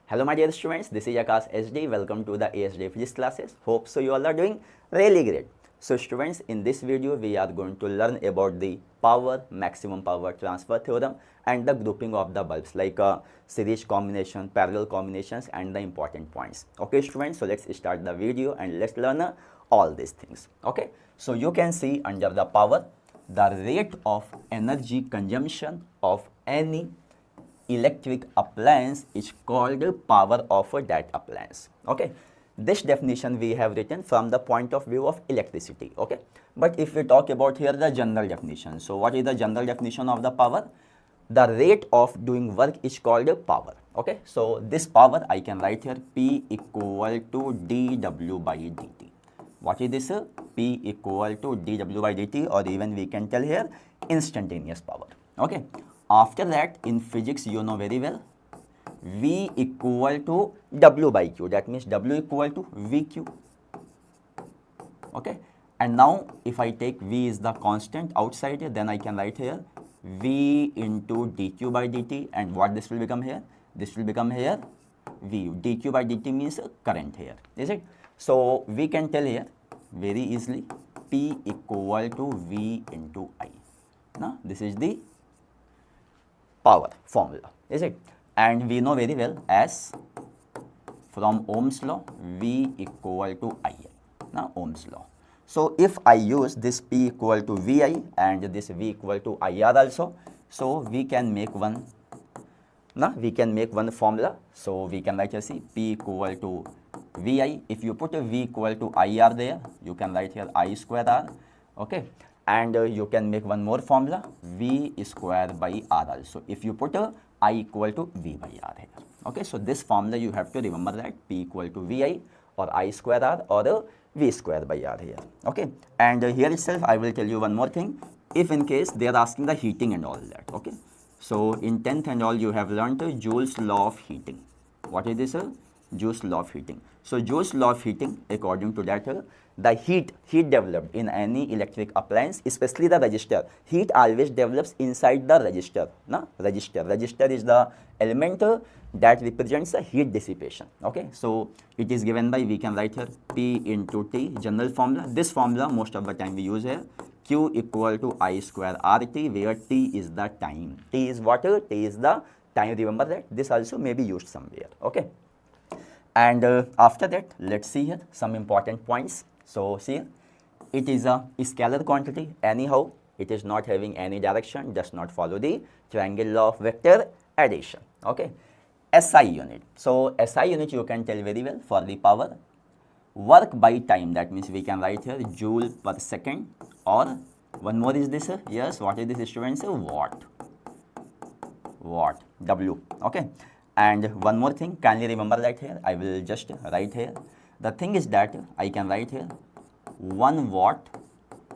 Hello my dear students, this is Akash SD. Welcome to the ASD physics classes. Hope so you all are doing really great. So students, in this video we are going to learn about the maximum power transfer theorem and the grouping of the bulbs like series combination, parallel combinations and the important points. Okay students, so let's start the video and let's learn all these things. Okay, so you can see under the power, the rate of energy consumption of any electric appliance is called power of that appliance. Okay, this definition we have written from the point of view of electricity. Okay, but if we talk about here the general definition, so what is the general definition of the power? The rate of doing work is called power. Okay, so this power I can write here P equal to dW by dt. What is this? P equal to dW by dt, or even we can tell here instantaneous power. Okay, after that in physics you know very well, V equal to W by Q, that means W equal to VQ. Okay, and now if I take V is the constant outside here, then I can write here V into dQ by dt, and what this will become here? This will become here V. dQ by dt means current here, is it? So we can tell here very easily P equal to V into I. Now this is the power formula, is it? And we know very well as from Ohm's law, V equal to I. Now Ohm's law. So if I use this P equal to Vi and this V equal to IR also, so we can make one. Now we can make one formula. So we can write here, see, P equal to Vi. If you put a V equal to IR there, you can write here I square R. Okay, and you can make one more formula, V square by R also. If you put a I equal to V by R here. Okay, so this formula you have to remember that P equal to Vi or I square R or V square by R here. Okay, and here itself I will tell you one more thing. If in case they are asking the heating and all that. Okay, so in 10th and all you have learned Joule's law of heating. What is this? Joule's law of heating. So Joule's law of heating, according to that, the heat developed in any electric appliance, especially the resistor, heat always develops inside the resistor. No? Resistor is the element that represents the heat dissipation. Okay, so it is given by, we can write here P into T, general formula. This formula most of the time we use here, Q equal to I square RT, where T is the time. T is what? T is the time. Remember that. This also may be used somewhere. Okay, and after that, let's see here some important points. So see, it is a scalar quantity. Anyhow, it is not having any direction, does not follow the triangle law of vector addition. Okay, SI unit. So SI unit you can tell very well for the power. Work by time, that means we can write here joule per second, or one more is this, yes, what is this students? Watt, W. Okay, and one more thing, kindly remember that here, I will just write here. The thing is that I can write here 1 watt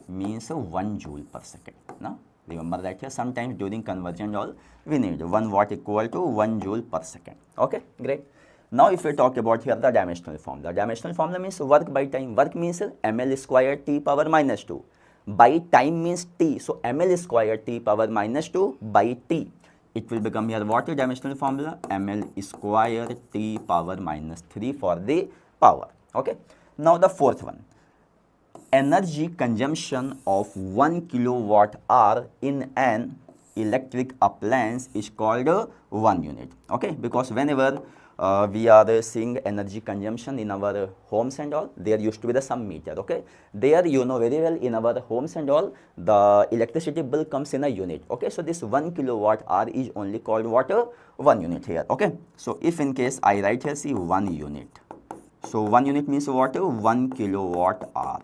means 1 joule per second. Now remember that here, sometimes during conversion all we need 1 watt equal to 1 joule per second. Okay, great. Now if we talk about here the dimensional formula. Dimensional formula means work by time. Work means ml square T power minus 2. By time means T. So ml square T power minus 2 by T. It will become here what dimensional formula? ml square T power minus 3 for the power. Okay, now the fourth one, energy consumption of 1 kilowatt hour in an electric appliance is called 1 unit. Okay, because whenever we are seeing energy consumption in our homes and all, there used to be the some meter. Okay, there you know very well, in our homes and all, the electricity bill comes in a unit. Okay, so this 1 kilowatt hour is only called what? 1 unit here. Okay, so if in case I write here, see, 1 unit. So 1 unit means what? 1 kilowatt hour.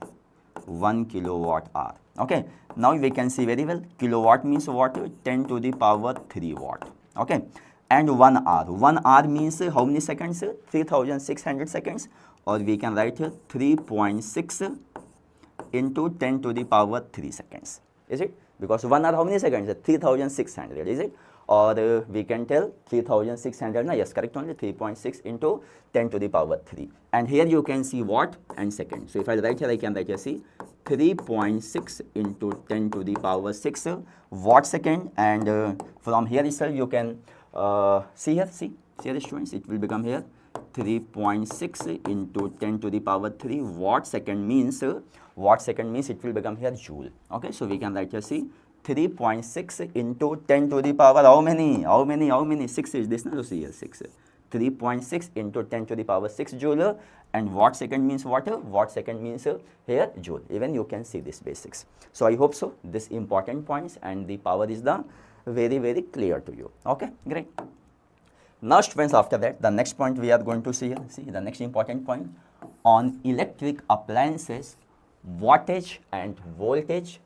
1 kilowatt hour. Okay, now we can see very well, kilowatt means what? 10 to the power 3 watt. Okay, and 1 hour. 1 hour means how many seconds? 3600 seconds, or we can write here 3.6 into 10 to the power 3 seconds. Is it? Because 1 hour how many seconds? 3600. Is it? Or we can tell 3600. Yes, correct, only 3.6 into 10 to the power 3. And here you can see watt and second. So if I write here, I can write here, see, 3.6 into 10 to the power 6 watt second. And from here itself you can see here, see, See here students, it will become here 3.6 into 10 to the power 3 watt second means it will become here joule. Okay, so we can write here, see, 3.6 into 10 to the power how many 6 is this now, so see here 6, 3.6 into 10 to the power 6 joule, and watt second means what? Watt second means here joule. Even you can see this basics. So I hope so this important points and the power is the very clear to you. Okay, great. Now students, after that the next point we are going to see here, see the next important point on electric appliances, wattage and voltage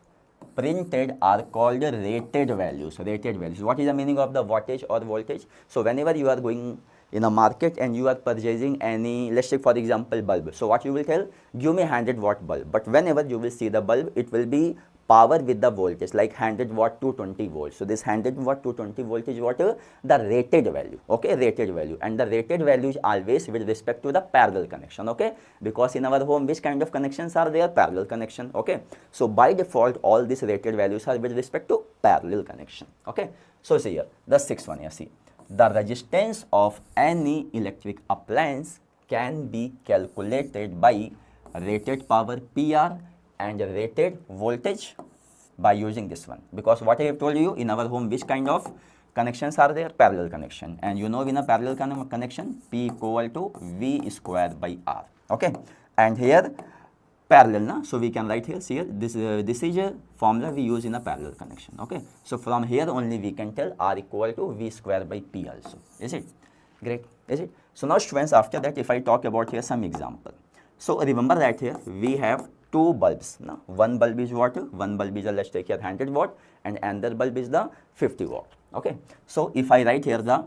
printed are called rated values. Rated values. What is the meaning of the wattage or voltage? So whenever you are going in a market and you are purchasing any, let's take for example bulb. So what you will tell, give me 100-watt bulb. But whenever you will see the bulb, it will be power with the voltage like 100 watt to 20 volts. So this 100 watt to 20 voltage what? The rated value. Okay, rated value. And the rated value is always with respect to the parallel connection. Okay, because in our home which kind of connections are there? Parallel connection. Okay, so by default all these rated values are with respect to parallel connection. Okay, so see here the sixth one here, see, the resistance of any electric appliance can be calculated by rated power PR and rated voltage by using this one, because what I have told you, in our home which kind of connections are there? Parallel connection. And you know in a parallel connection P equal to V square by R. Okay, and here parallel na, so we can write here, see here, this is a formula we use in a parallel connection. Okay, so from here only we can tell R equal to V square by P also. Is it great? Is it? So now students, after that if I talk about here some example, so remember that here we have two bulbs. Now one bulb is what? One bulb is let's take here 100 watt and another bulb is the 50 watt. Okay, so if I write here the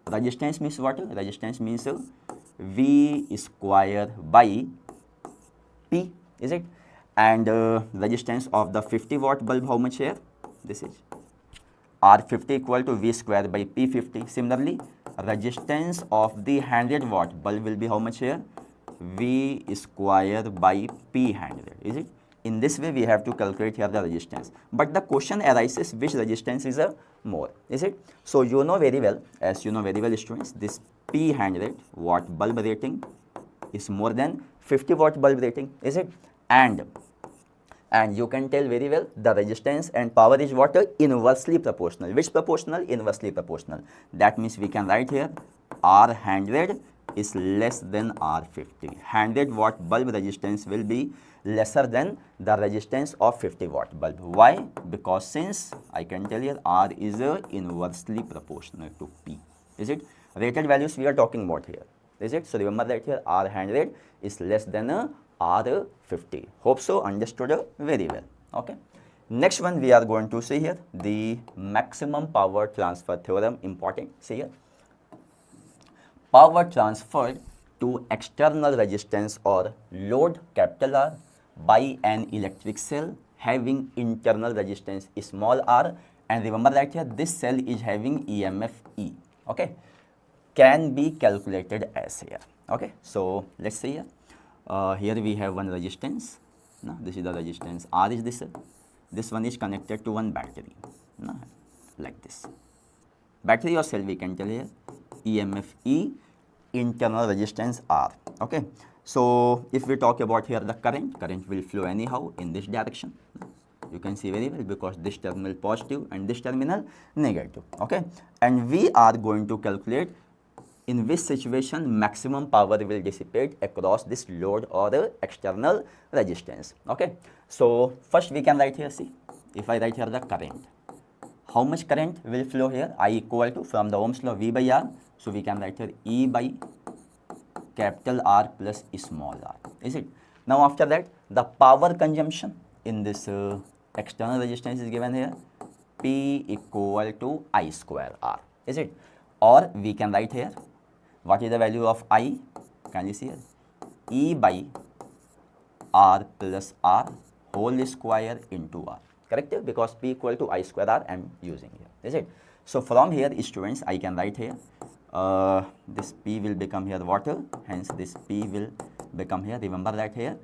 resistance means what? Resistance means V square by P, is it? And resistance of the 50 watt bulb how much here? This is R50 equal to V square by P50. Similarly, resistance of the 100 watt bulb will be how much here? V square by P100, is it? In this way we have to calculate here the resistance. But the question arises which resistance is more, is it? So you know very well, as you know very well students, this P100 watt bulb rating is more than 50 watt bulb rating, is it? And you can tell very well the resistance and power is what? Inversely proportional. Which proportional? Inversely proportional. That means we can write here R100 is less than R50. 100 watt bulb resistance will be lesser than the resistance of 50 watt bulb. Why? Because since I can tell you R is inversely proportional to P. Is it? Rated values we are talking about here. Is it? So remember that here R100 is less than R50. Hope so understood very well. Okay. Next one we are going to see here the maximum power transfer theorem. Important. See here. Power transferred to external resistance or load capital R by an electric cell having internal resistance small r, and remember that here this cell is having EMF E. Okay, can be calculated as here. Okay, so let's see here. Here we have one resistance. No, this is the resistance. R is this. This one is connected to one battery. No, like this. Battery or cell we can tell here. EMF E, internal resistance R. Okay, so if we talk about here the current will flow anyhow in this direction. You can see very well because this terminal positive and this terminal negative. Okay, and we are going to calculate in which situation maximum power will dissipate across this load or the external resistance. Okay, so first we can write here, see, if I write here the current, how much current will flow here? I equal to, from the Ohm's law, V by R. So we can write here E by capital R plus small r. Is it? Now after that, the power consumption in this external resistance is given here. P equal to I square R. Is it? Or we can write here, what is the value of I? Can you see here? E by R plus R whole square into R. Correct? Because P equal to I square R I am using here. Is it? So from here, students, I can write here. This P will become here water, hence this P will become here. Remember that here.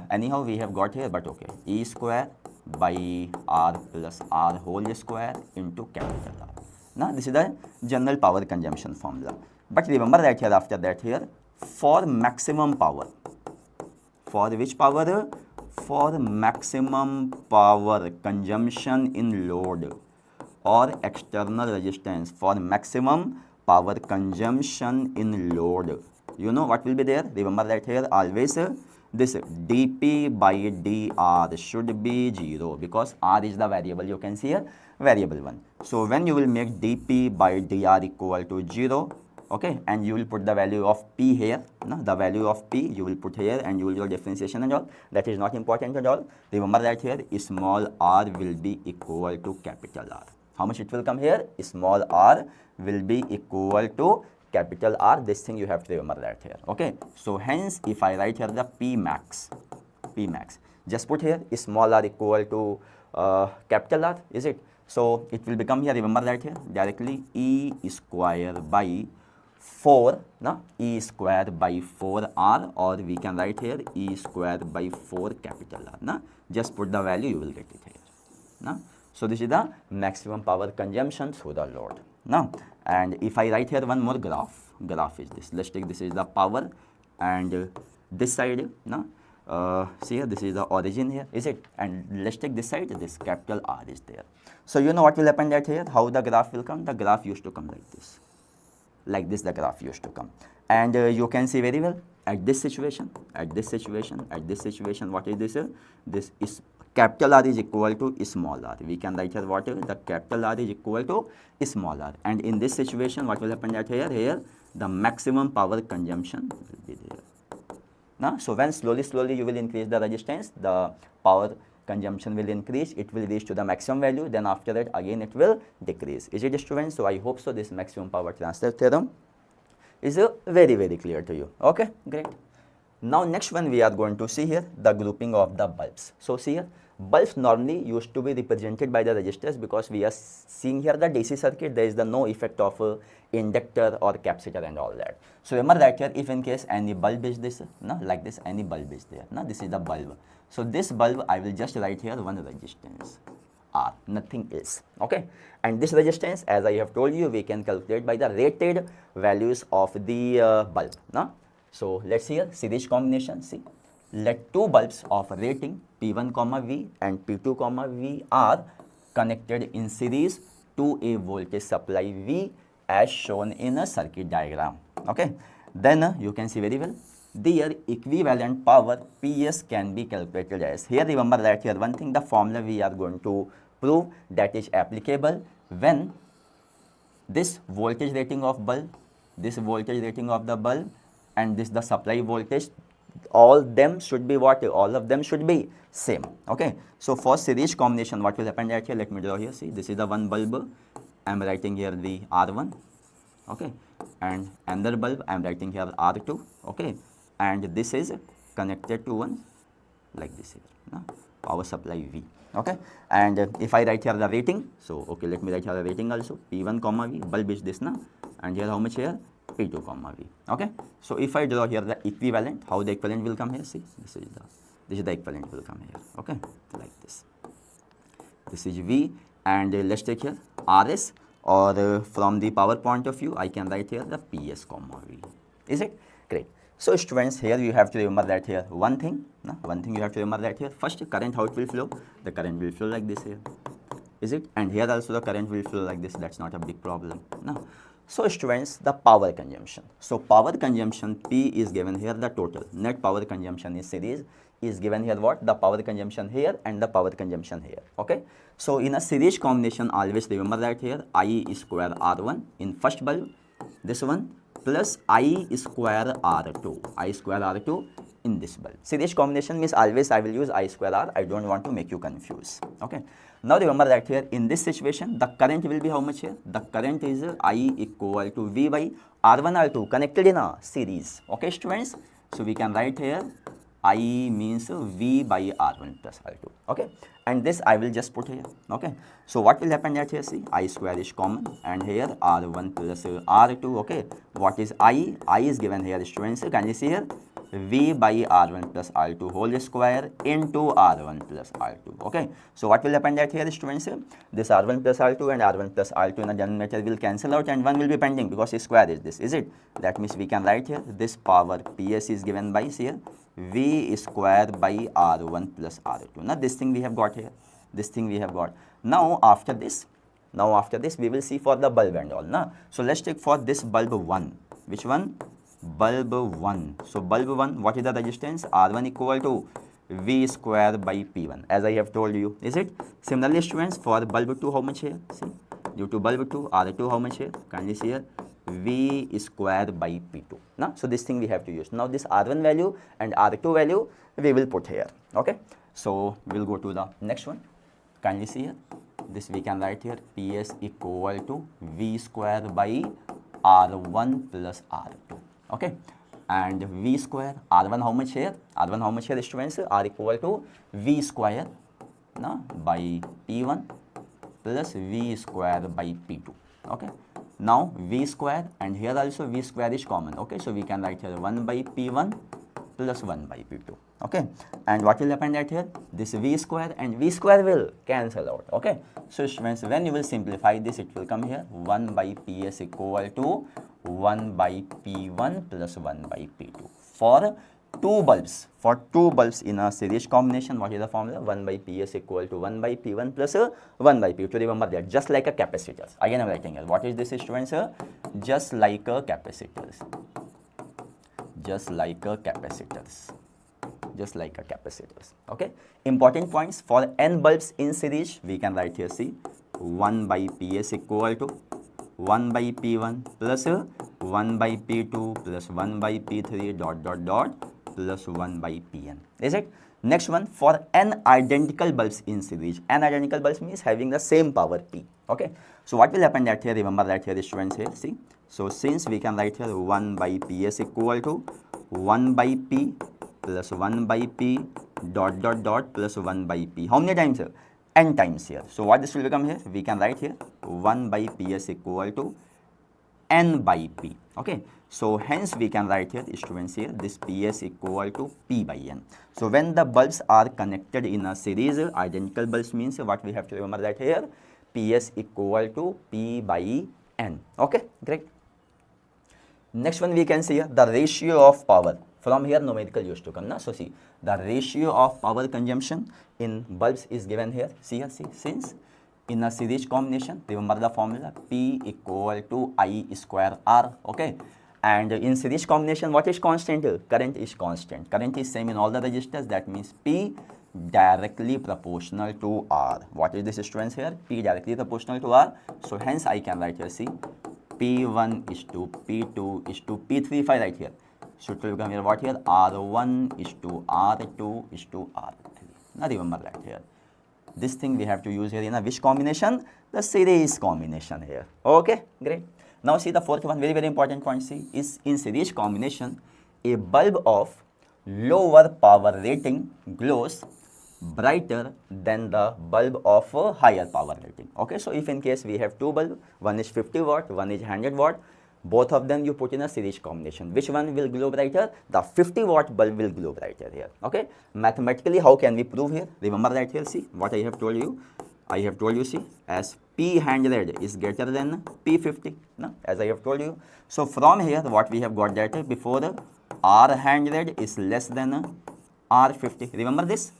Anyhow, we have got here, but okay. E square by R plus R whole square into capital R. Now this is the general power consumption formula. But remember that here, after that here, for maximum power, for which power? For maximum power consumption in load or external resistance, for maximum power consumption in load, you know what will be there? Remember that here always this dp by dr should be 0, because r is the variable, you can see here variable 1. So when you will make dp by dr equal to 0, okay, and you will put the value of p here, no? The value of p you will put here, and you will do differentiation and all. That is not important at all. Remember that here small r will be equal to capital R. How much it will come here? Small r will be equal to capital R. This thing you have to remember that here. Okay. So hence, if I write here the P max, just put here small r equal to capital R, is it? So it will become here, remember that here directly E square by 4, no? E square by 4 R, or we can write here E square by 4 capital R. No? Just put the value, you will get it here. No? So this is the maximum power consumption through the load. Now, and if I write here one more graph is this. Let's take this is the power, and this side, no? See here, this is the origin here, is it? And let's take this side, this capital R is there. So you know what will happen that here, how the graph will come? The graph used to come like this. Like this the graph used to come. And you can see very well, at this situation, what is this? This is capital R is equal to small r. We can write here what? The capital R is equal to small r. And in this situation, what will happen that here the maximum power consumption will be there. Now, so when slowly you will increase the resistance, the power consumption will increase, it will reach to the maximum value, then after that again it will decrease. Is it, students? So I hope so this maximum power transfer theorem is very clear to you. Okay, great. Now next one we are going to see here the grouping of the bulbs. So see here, bulbs normally used to be represented by the resistors, because we are seeing here the DC circuit, there is the no effect of inductor or capacitor and all that. So remember that here, if in case any bulb is this, no, like this, any bulb is there, no, this is the bulb. So this bulb I will just write here one resistance R, nothing else. Okay, and this resistance, as I have told you, we can calculate by the rated values of the bulb. No? So let's see here series combination. See, let two bulbs of rating P1, V and P2, V are connected in series to a voltage supply V as shown in a circuit diagram. Okay, then you can see very well their equivalent power PS can be calculated as, here remember that here one thing, the formula we are going to prove that is applicable when this voltage rating of bulb, this voltage rating of the bulb, and this the supply voltage, all them should be what? All of them should be same. Okay, so for series combination, what will happen that here? Let me draw here. See, this is the one bulb, I am writing here the R1. Okay, and another bulb I am writing here R2. Okay, and this is connected to one like this here, no? Power supply V. Okay, and if I write here the rating, so okay, let me write here the rating also. P1, V, bulb is this, na? And here how much here? P2, V. Okay, so if I draw here the equivalent, how the equivalent will come here? See, this is the equivalent will come here. Okay, like this. This is V, and let's take here RS, or from the power point of view, I can write here the PS, V. Is it? Great. So students, here you have to remember that here one thing you have to remember that here, first current, how it will flow, the current will flow like this here, is it? And here also the current will flow like this, that's not a big problem. No. So students, the power consumption, so power consumption P is given here, the total net power consumption in series is given here what? The power consumption here and the power consumption here. Okay, so in a series combination, always remember that here I square R1 in first bulb, this one, plus I square R2 in this bulb. Series combination means always I will use I square R. I don't want to make you confuse. Okay. Now remember that here in this situation, the current will be how much here? The current is I equal to V by R1, R2 connected in a series. Okay, students. So we can write here I means V by R1 plus R2. Okay, and this I will just put here. Okay, so what will happen that here? See, I square is common, and here R1 plus R2. Okay, what is I? I is given here, students. Can you see here? V by R1 plus R2 whole square into R1 plus R2. Okay, so what will happen that here, students, this R1 plus R2 and R1 plus R2 in a denominator will cancel out and 1 will be pending because square is this, is it? That means we can write here this power PS is given by here V square by R1 plus R2. Now this thing we have got here, this thing we have got. Now after this we will see for the bulb and all. Now, so let's take for this bulb 1. Which one? Bulb 1. So bulb 1, what is the resistance? R1 equal to V square by P1, as I have told you, is it? Similarly, students, for bulb 2, how much here? See, due to bulb 2, R2 how much here? Kindly see here, V square by P2. Now, so this thing we have to use. Now this R1 value and R2 value we will put here. Okay, so we'll go to the next one. Kindly see here, this we can write here, PS equal to V square by R1 plus R2. Okay, and V square, R1 how much here? R1 how much here, students? R equal to V square by P1 plus V square by P2. Okay, now V square and here also V square is common. Okay, so we can write here 1 by P1 plus 1 by P2. Okay, and what will happen at here? This V square and V square will cancel out. Okay, so students, when you will simplify this, it will come here 1 by PS equal to 1 by P1 plus 1 by P2. For two bulbs in a series combination, what is the formula? 1 by PS equal to 1 by P1 plus 1 by P2. Remember that, just like a capacitor. Again I am writing here. What is this, students? Just like a capacitor. Just like a capacitors. Just like a capacitors. Okay, important points for n bulbs in series, we can write here, see, 1 by PS equal to 1 by P1 plus 1 by P2 plus 1 by P3 dot dot dot plus 1 by Pn. Is it? Next one, for n identical bulbs in series. N identical bulbs means having the same power P. Okay, so what will happen that here? Remember that here, students, here, see. So since we can write here 1 by PS equal to 1 by P plus 1 by P dot dot dot plus 1 by P. How many times here? N times here. So what this will become here? We can write here 1 by PS equal to N by P. Okay, so hence we can write here, students, here this PS equal to P by N. So when the bulbs are connected in a series, identical bulbs means what we have to remember that here, PS equal to P by N. Okay, great. Next one we can see here the ratio of power. From here numerical used to come. So see, the ratio of power consumption in bulbs is given here. See here, see, since in a series combination, remember the formula, P equal to I square R. Okay, and in series combination, what is constant? Current is constant. Current is same in all the resistors. That means P directly proportional to R. What is this, students, here? P directly proportional to R. So hence I can write here, see, P1 is to P2 is to P3 if I write here. So it will become here what here? R1 is to R2 is to R3. Now remember that here. This thing we have to use here in a which combination? The series combination here. Okay, great. Now see the fourth one, very important point, see, is in series combination, a bulb of lower power rating glows brighter than the bulb of a higher power rating. Okay, so if in case we have two bulbs, one is 50 watt, one is 100 watt, both of them you put in a series combination. Which one will glow brighter? The 50 watt bulb will glow brighter here. Okay, mathematically how can we prove here? Remember that here, see what I have told you. I have told you, see, as P100 is greater than P50, no? As I have told you. So from here what we have got that before R100 is less than R50. Remember this?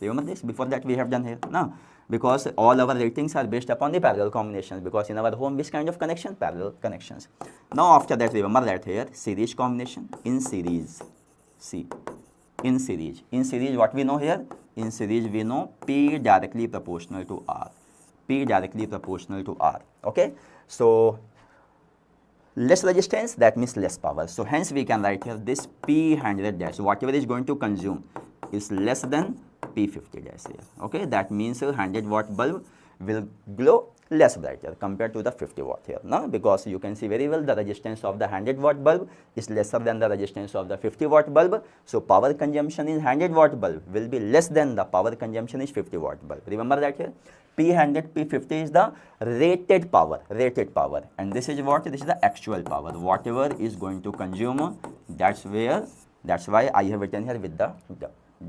Remember this? Before that we have done here. Now, because all our ratings are based upon the parallel combinations, because in our home which kind of connection? Parallel connections. Now after that remember that here series combination, in series, see, in series what we know here? In series we know P directly proportional to R. P directly proportional to R. Okay, so less resistance, that means less power. So hence we can write here this P100 dash, whatever is going to consume is less than P50 dash here. Okay, that means a 100 watt bulb will glow less brighter compared to the 50 watt here. Now, because you can see very well the resistance of the 100 watt bulb is lesser than the resistance of the 50 watt bulb. So power consumption in 100 watt bulb will be less than the power consumption is 50 watt bulb. Remember that here. P100, P50 is the rated power, and this is what? This is the actual power. Whatever is going to consume, that's where That's why I have written here with the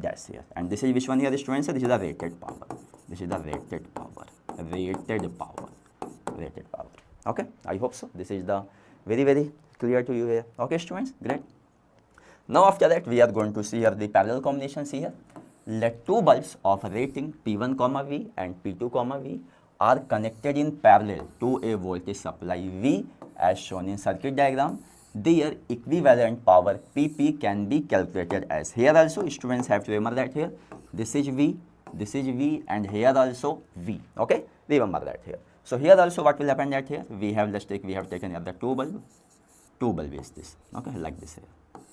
dash here. And this is which one here, students? This is the rated power. This is the rated power. Rated power. Rated power. Okay, I hope so. This is the very clear to you here. Okay, students, great. Now after that, we are going to see here the parallel combinations here. Let two bulbs of rating P1, V and P2, V are connected in parallel to a voltage supply V as shown in circuit diagram. Their equivalent power PP can be calculated as, here also students have to remember that here this is V, and here also V. Okay, remember that here. So here also what will happen that here we have, let's take, we have taken here the two bulb is this. Okay, like this here,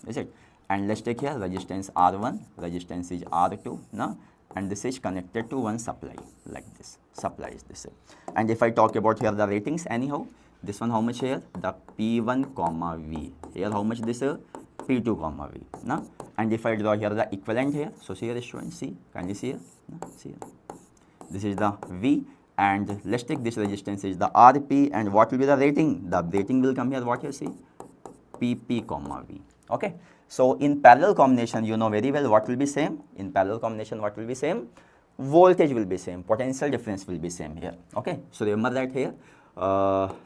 is it? And let's take here resistance R1, resistance is R2 now, and this is connected to one supply like this. Supply is this. And if I talk about here the ratings, anyhow, this one how much here, the P1, V. Here how much this P2, V. Now, and if I draw here the equivalent here, so see here students, see, can you see here? No, see here. This is the V, and let's take this resistance is the RP, and what will be the rating? The rating will come here, what you see? PP, V. Okay. So in parallel combination, you know very well what will be same. In parallel combination, what will be same? Voltage will be same, potential difference will be same here. Okay. So remember that here,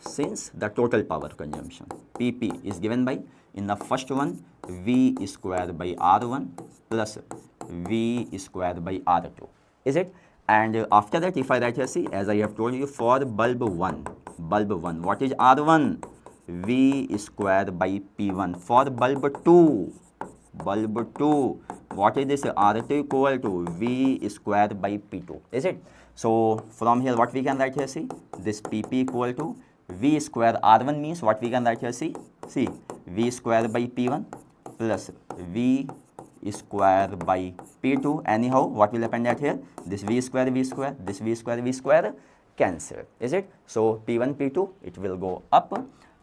since the total power consumption PP is given by, in the first one, V is squared by R1 plus V is squared by R2. Is it? And after that, if I write here, see, as I have told you, for bulb 1, what is R1? V is squared by P1. For bulb 2, what is this? R2 equal to V is squared by P2. Is it? So from here, what we can write here, see, this PP equal to V square R1 means what we can write here, see, V square by P1 plus V square by P2. Anyhow, what will happen that here? This V square, this V square cancel. Is it? So P1, P2, it will go up.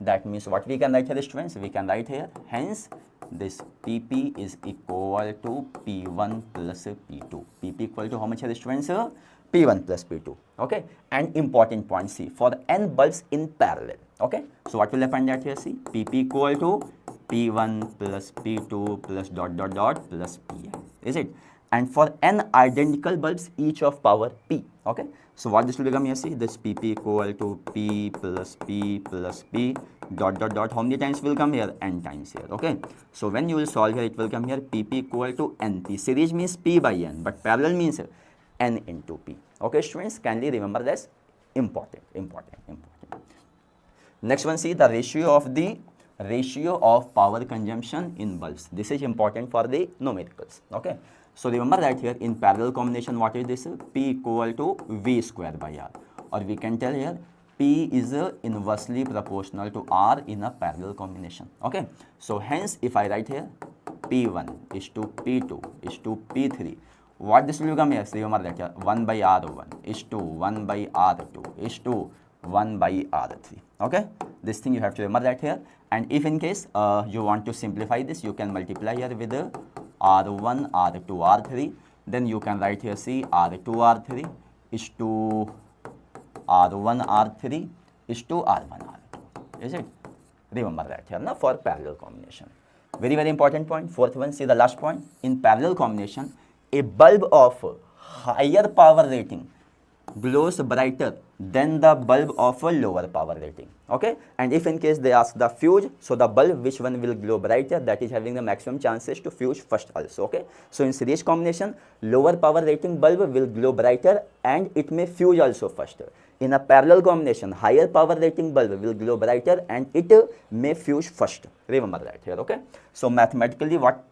That means what we can write here, students? We can write here, hence this PP is equal to P1 plus P2. PP equal to how much here, students? P1 plus P2. Okay. And important point, see, for n bulbs in parallel. Okay. So what will happen that here, see, PP equal to P1 plus P2 plus plus Pn. Is it? And for n identical bulbs, each of power P. Okay. So what this will become here, see, this PP equal to P plus P, how many times will come here? N times here. Okay. So when you will solve here, it will come here PP equal to NP. Series means P by N, but parallel means N into P. Okay, students, kindly remember this. Important. Next one, see, the ratio of power consumption in bulbs. This is important for the numericals. Okay. So remember that here in parallel combination, what is this? P equal to V square by R. Or we can tell here P is inversely proportional to R in a parallel combination. Okay. So hence if I write here P1 is to P2 is to P3, what this will become here? Remember that here 1 by R1 is to 1 by R2 is to 1 by R3. Okay. This thing you have to remember that here. And if in case you want to simplify this, you can multiply here with R1, R2, R3. Then you can write here, see, R2, R3 is to R1, R3 is to R1, R2. Is it? Remember that here now for parallel combination. Very important point. Fourth one, see the last point. In parallel combination, a bulb of higher power rating glows brighter than the bulb of a lower power rating. Okay. And if in case they ask the fuse, so the bulb which one will glow brighter, that is having the maximum chances to fuse first also. Okay. So in series combination, lower power rating bulb will glow brighter and it may fuse also first. In a parallel combination, higher power rating bulb will glow brighter and it may fuse first. Remember that here. Okay. So mathematically what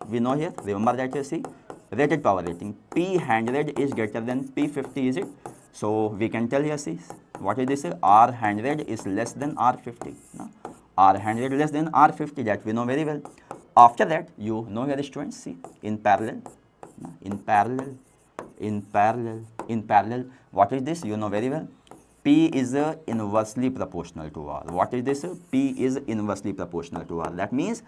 we know here, remember that here, see, rated power rating P100 is greater than P50, is it? So we can tell here, see, what is this? R100 is less than R50. No? R100 less than R50, that we know very well. After that, you know here, students, see, in parallel, what is this? You know very well. P is inversely proportional to R. What is this? P is inversely proportional to R. That means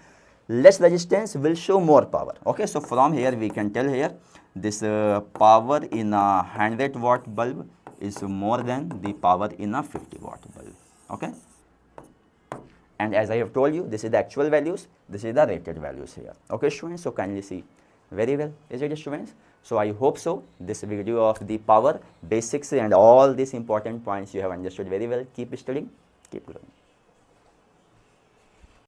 less resistance will show more power. Okay, so from here we can tell here this power in a 100 watt bulb is more than the power in a 50 watt bulb. Okay, And as I have told you, this is the actual values, this is the rated values here. Okay, students, so kindly see very well. Is it, students? So I hope so. This video of the power, basics and all these important points you have understood very well. Keep studying, keep learning.